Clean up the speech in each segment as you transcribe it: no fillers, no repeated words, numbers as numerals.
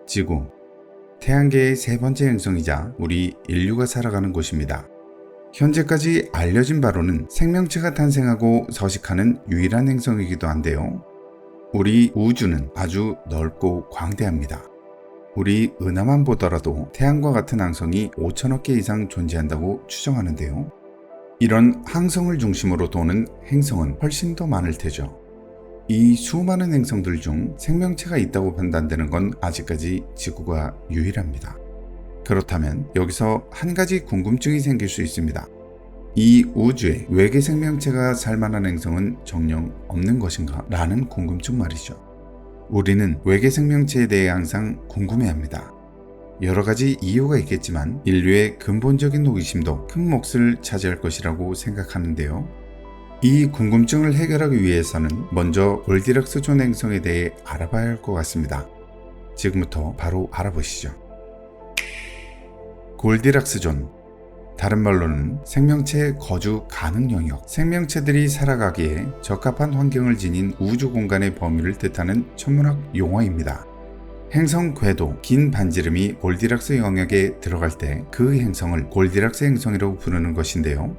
지구, 태양계의 세 번째 행성이자 우리 인류가 살아가는 곳입니다. 현재까지 알려진 바로는 생명체가 탄생하고 서식하는 유일한 행성이기도 한데요. 우리 우주는 아주 넓고 광대합니다. 우리 은하만 보더라도 태양과 같은 항성이 5천억 개 이상 존재한다고 추정하는데요. 이런 항성을 중심으로 도는 행성은 훨씬 더 많을 테죠. 이 수많은 행성들 중 생명체가 있다고 판단되는 건 아직까지 지구가 유일합니다. 그렇다면 여기서 한 가지 궁금증이 생길 수 있습니다. 이 우주에 외계 생명체가 살만한 행성은 정녕 없는 것인가? 라는 궁금증 말이죠. 우리는 외계 생명체에 대해 항상 궁금해합니다. 여러 가지 이유가 있겠지만 인류의 근본적인 호기심도 큰 몫을 차지할 것이라고 생각하는데요. 이 궁금증을 해결하기 위해서는 먼저 골디락스 존 행성에 대해 알아봐야 할 것 같습니다. 지금부터 바로 알아보시죠. 골디락스 존, 다른 말로는 생명체 거주 가능 영역, 생명체들이 살아가기에 적합한 환경을 지닌 우주 공간의 범위를 뜻하는 천문학 용어입니다. 행성 궤도, 긴 반지름이 골디락스 영역에 들어갈 때 그 행성을 골디락스 행성이라고 부르는 것인데요.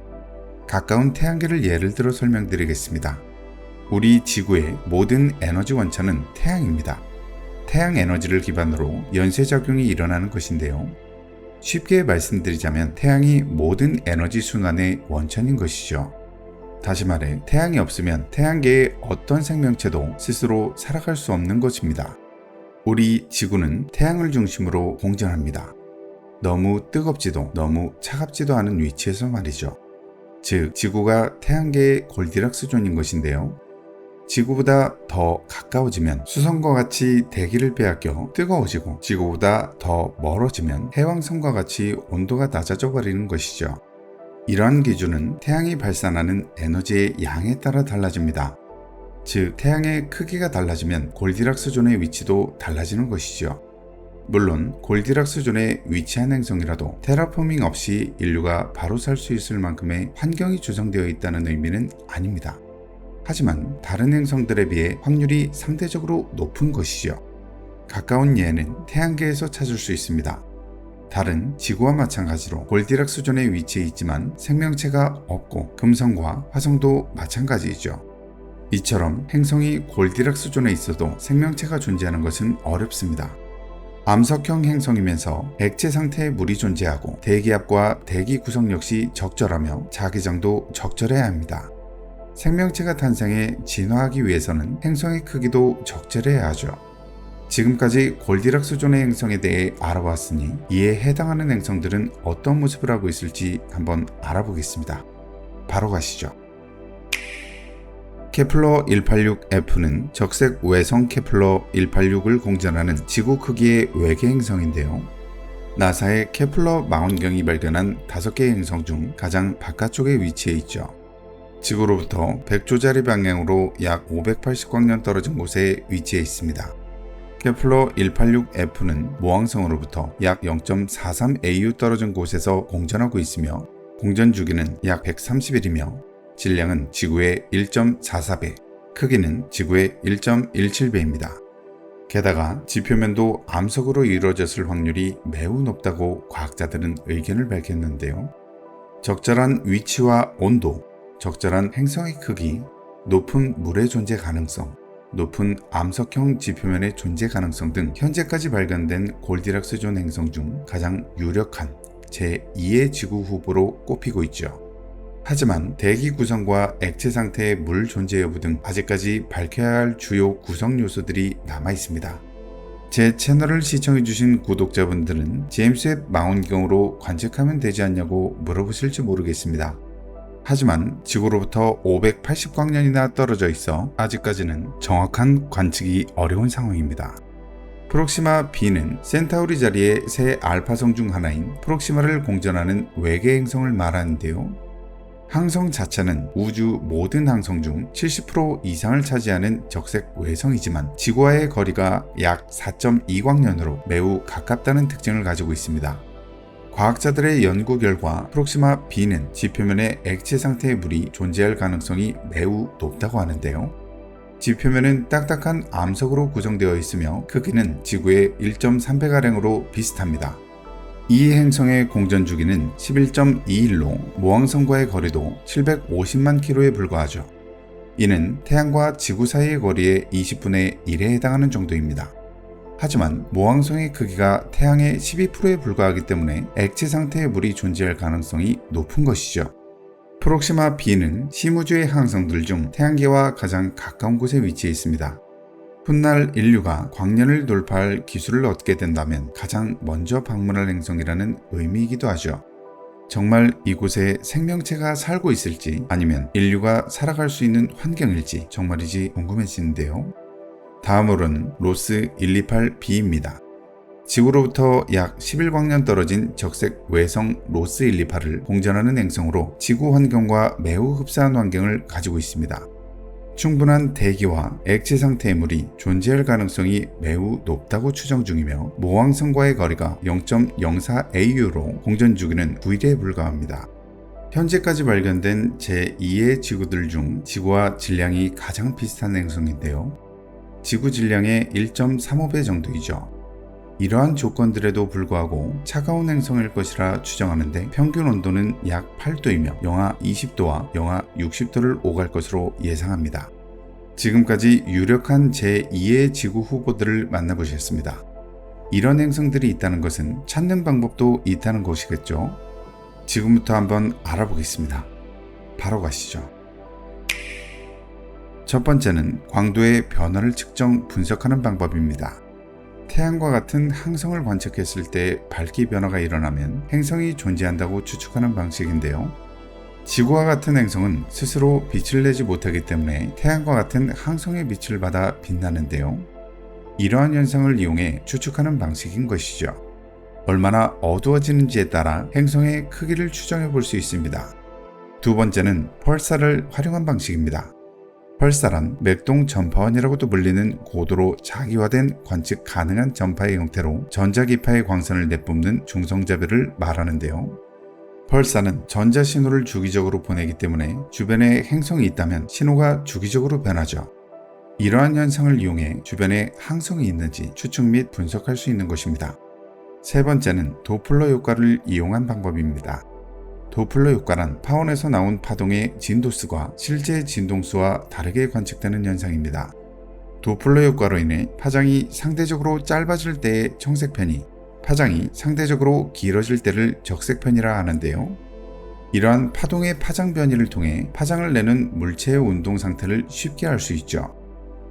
가까운 태양계를 예를 들어 설명드리겠습니다. 우리 지구의 모든 에너지 원천은 태양입니다. 태양 에너지를 기반으로 연쇄작용이 일어나는 것인데요. 쉽게 말씀드리자면 태양이 모든 에너지 순환의 원천인 것이죠. 다시 말해 태양이 없으면 태양계의 어떤 생명체도 스스로 살아갈 수 없는 것입니다. 우리 지구는 태양을 중심으로 공전합니다. 너무 뜨겁지도 너무 차갑지도 않은 위치에서 말이죠. 즉 지구가 태양계의 골디락스 존인 것인데요. 지구보다 더 가까워지면 수성과 같이 대기를 빼앗겨 뜨거워지고 지구보다 더 멀어지면 해왕성과 같이 온도가 낮아져 버리는 것이죠. 이러한 기준은 태양이 발산하는 에너지의 양에 따라 달라집니다. 즉 태양의 크기가 달라지면 골디락스 존의 위치도 달라지는 것이죠. 물론 골디락스 존에 위치한 행성이라도 테라포밍 없이 인류가 바로 살 수 있을 만큼의 환경이 조성되어 있다는 의미는 아닙니다. 하지만 다른 행성들에 비해 확률이 상대적으로 높은 것이죠. 가까운 예는 태양계에서 찾을 수 있습니다. 달은 지구와 마찬가지로 골디락스 존에 위치해 있지만 생명체가 없고 금성과 화성도 마찬가지이죠. 이처럼 행성이 골디락스 존에 있어도 생명체가 존재하는 것은 어렵습니다. 암석형 행성이면서 액체 상태의 물이 존재하고 대기압과 대기 구성 역시 적절하며 자기장도 적절해야 합니다. 생명체가 탄생해 진화하기 위해서는 행성의 크기도 적절해야 하죠. 지금까지 골디락스 존의 행성에 대해 알아봤으니 이에 해당하는 행성들은 어떤 모습을 하고 있을지 한번 알아보겠습니다. 바로 가시죠. 케플러 186f는 적색 외성 케플러 186을 공전하는 지구 크기의 외계 행성인데요. 나사의 케플러 망원경이 발견한 5개의 행성 중 가장 바깥쪽에 위치해 있죠. 지구로부터 100조짜리 방향으로 약 580광년 떨어진 곳에 위치해 있습니다. 케플러 186f는 모항성으로부터 약 0.43AU 떨어진 곳에서 공전하고 있으며 공전 주기는 약 130일이며 질량은 지구의 1.44배, 크기는 지구의 1.17배입니다. 게다가 지표면도 암석으로 이루어졌을 확률이 매우 높다고 과학자들은 의견을 밝혔는데요. 적절한 위치와 온도, 적절한 행성의 크기, 높은 물의 존재 가능성, 높은 암석형 지표면의 존재 가능성 등 현재까지 발견된 골디락스 존 행성 중 가장 유력한 제2의 지구 후보로 꼽히고 있죠. 하지만 대기 구성과 액체 상태의 물 존재 여부 등 아직까지 밝혀야 할 주요 구성 요소들이 남아 있습니다. 제 채널을 시청해주신 구독자분들은 제임스 웹 망원경으로 관측하면 되지 않냐고 물어보실지 모르겠습니다. 하지만 지구로부터 580광년이나 떨어져 있어 아직까지는 정확한 관측이 어려운 상황입니다. 프록시마 B는 센타우리 자리의 새 알파성 중 하나인 프록시마를 공전하는 외계 행성을 말하는데요. 항성 자체는 우주 모든 항성 중 70% 이상을 차지하는 적색 외성이지만 지구와의 거리가 약 4.2광년으로 매우 가깝다는 특징을 가지고 있습니다. 과학자들의 연구 결과 프록시마 B는 지표면에 액체 상태의 물이 존재할 가능성이 매우 높다고 하는데요. 지표면은 딱딱한 암석으로 구성되어 있으며 크기는 지구의 1.3배가량으로 비슷합니다. 이 행성의 공전 주기는 11.21로 모항성과의 거리도 750만 킬로에 불과하죠. 이는 태양과 지구 사이의 거리의 20분의 1에 해당하는 정도입니다. 하지만 모항성의 크기가 태양의 12%에 불과하기 때문에 액체 상태의 물이 존재할 가능성이 높은 것이죠. 프록시마 b는 심우주의 항성들 중 태양계와 가장 가까운 곳에 위치해 있습니다. 훗날 인류가 광년을 돌파할 기술을 얻게 된다면 가장 먼저 방문할 행성이라는 의미이기도 하죠. 정말 이곳에 생명체가 살고 있을지 아니면 인류가 살아갈 수 있는 환경일지 정말이지 궁금해지는데요. 다음으로는 로스 128b입니다. 지구로부터 약 11광년 떨어진 적색 외성 로스 128을 공전하는 행성으로 지구 환경과 매우 흡사한 환경을 가지고 있습니다. 충분한 대기와 액체 상태의 물이 존재할 가능성이 매우 높다고 추정 중이며 모항성과의 거리가 0.04AU로 공전 주기는 9일에 불과합니다. 현재까지 발견된 제2의 지구들 중 지구와 질량이 가장 비슷한 행성인데요. 지구 질량의 1.35배 정도이죠. 이러한 조건들에도 불구하고 차가운 행성일 것이라 추정하는데 평균 온도는 약 8도이며 영하 20도와 영하 60도를 오갈 것으로 예상합니다. 지금까지 유력한 제2의 지구 후보들을 만나보셨습니다. 이런 행성들이 있다는 것은 찾는 방법도 있다는 것이겠죠. 지금부터 한번 알아보겠습니다. 바로 가시죠. 첫 번째는 광도의 변화를 측정 분석하는 방법입니다. 태양과 같은 항성을 관측했을 때 밝기 변화가 일어나면 행성이 존재한다고 추측하는 방식인데요. 지구와 같은 행성은 스스로 빛을 내지 못하기 때문에 태양과 같은 항성의 빛을 받아 빛나는데요. 이러한 현상을 이용해 추측하는 방식인 것이죠. 얼마나 어두워지는지에 따라 행성의 크기를 추정해 볼 수 있습니다. 두 번째는 펄사를 활용한 방식입니다. 펄사란 맥동 전파원이라고도 불리는 고도로 자기화된 관측 가능한 전파의 형태로 전자기파의 광선을 내뿜는 중성자별을 말하는데요. 펄사는 전자신호를 주기적으로 보내기 때문에 주변에 행성이 있다면 신호가 주기적으로 변하죠. 이러한 현상을 이용해 주변에 항성이 있는지 추측 및 분석할 수 있는 것입니다. 세 번째는 도플러 효과를 이용한 방법입니다. 도플러 효과란 파원에서 나온 파동의 진도수가 실제 진동수와 다르게 관측되는 현상입니다. 도플러 효과로 인해 파장이 상대적으로 짧아질 때의 청색편이, 파장이 상대적으로 길어질 때를 적색편이라 하는데요. 이러한 파동의 파장 변이를 통해 파장을 내는 물체의 운동 상태를 쉽게 알 수 있죠.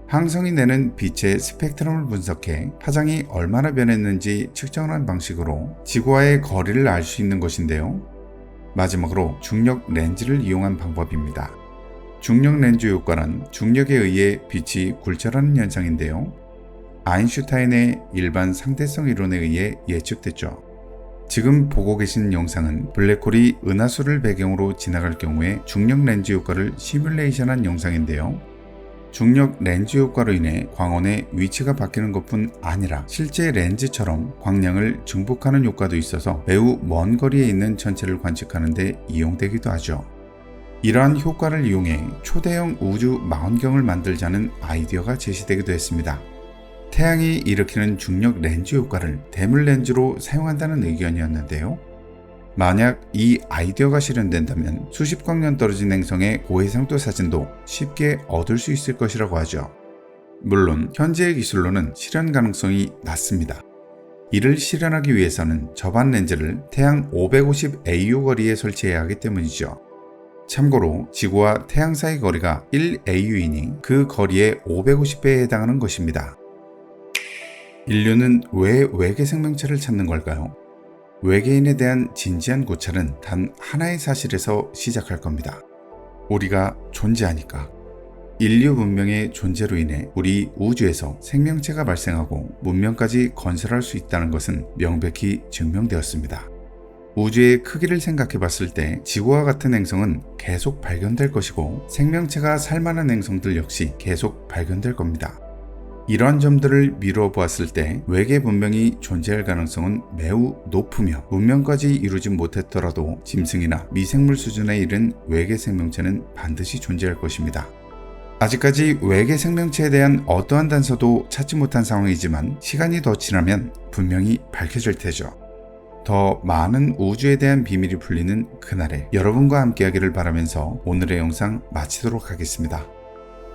항성이 내는 빛의 스펙트럼을 분석해 파장이 얼마나 변했는지 측정하는 방식으로 지구와의 거리를 알 수 있는 것인데요. 마지막으로 중력 렌즈를 이용한 방법입니다. 중력 렌즈 효과는 중력에 의해 빛이 굴절하는 현상인데요. 아인슈타인의 일반 상대성 이론에 의해 예측됐죠. 지금 보고 계신 영상은 블랙홀이 은하수를 배경으로 지나갈 경우에 중력 렌즈 효과를 시뮬레이션한 영상인데요. 중력 렌즈 효과로 인해 광원의 위치가 바뀌는 것뿐 아니라 실제 렌즈처럼 광량을 증폭하는 효과도 있어서 매우 먼 거리에 있는 천체를 관측하는 데 이용되기도 하죠. 이러한 효과를 이용해 초대형 우주 망원경을 만들자는 아이디어가 제시되기도 했습니다. 태양이 일으키는 중력 렌즈 효과를 대물 렌즈로 사용한다는 의견이었는데요. 만약 이 아이디어가 실현된다면 수십 광년 떨어진 행성의 고해상도 사진도 쉽게 얻을 수 있을 것이라고 하죠. 물론 현재의 기술로는 실현 가능성이 낮습니다. 이를 실현하기 위해서는 저반 렌즈를 태양 550AU 거리에 설치해야 하기 때문이죠. 참고로 지구와 태양 사이 거리가 1AU이니 그 거리의 550배에 해당하는 것입니다. 인류는 왜 외계 생명체를 찾는 걸까요? 외계인에 대한 진지한 고찰은 단 하나의 사실에서 시작할 겁니다. 우리가 존재하니까. 인류 문명의 존재로 인해 우리 우주에서 생명체가 발생하고 문명까지 건설할 수 있다는 것은 명백히 증명되었습니다. 우주의 크기를 생각해 봤을 때 지구와 같은 행성은 계속 발견될 것이고 생명체가 살만한 행성들 역시 계속 발견될 겁니다. 이러한 점들을 미루어 보았을 때 외계 문명이 존재할 가능성은 매우 높으며 문명까지 이루지 못했더라도 짐승이나 미생물 수준에 이른 외계 생명체는 반드시 존재할 것입니다. 아직까지 외계 생명체에 대한 어떠한 단서도 찾지 못한 상황이지만 시간이 더 지나면 분명히 밝혀질 테죠. 더 많은 우주에 대한 비밀이 풀리는 그날에 여러분과 함께하기를 바라면서 오늘의 영상 마치도록 하겠습니다.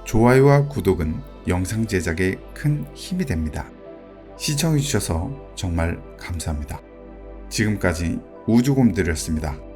좋아요와 구독은 영상 제작에 큰 힘이 됩니다. 시청해주셔서 정말 감사합니다. 지금까지 우주곰들이었습니다.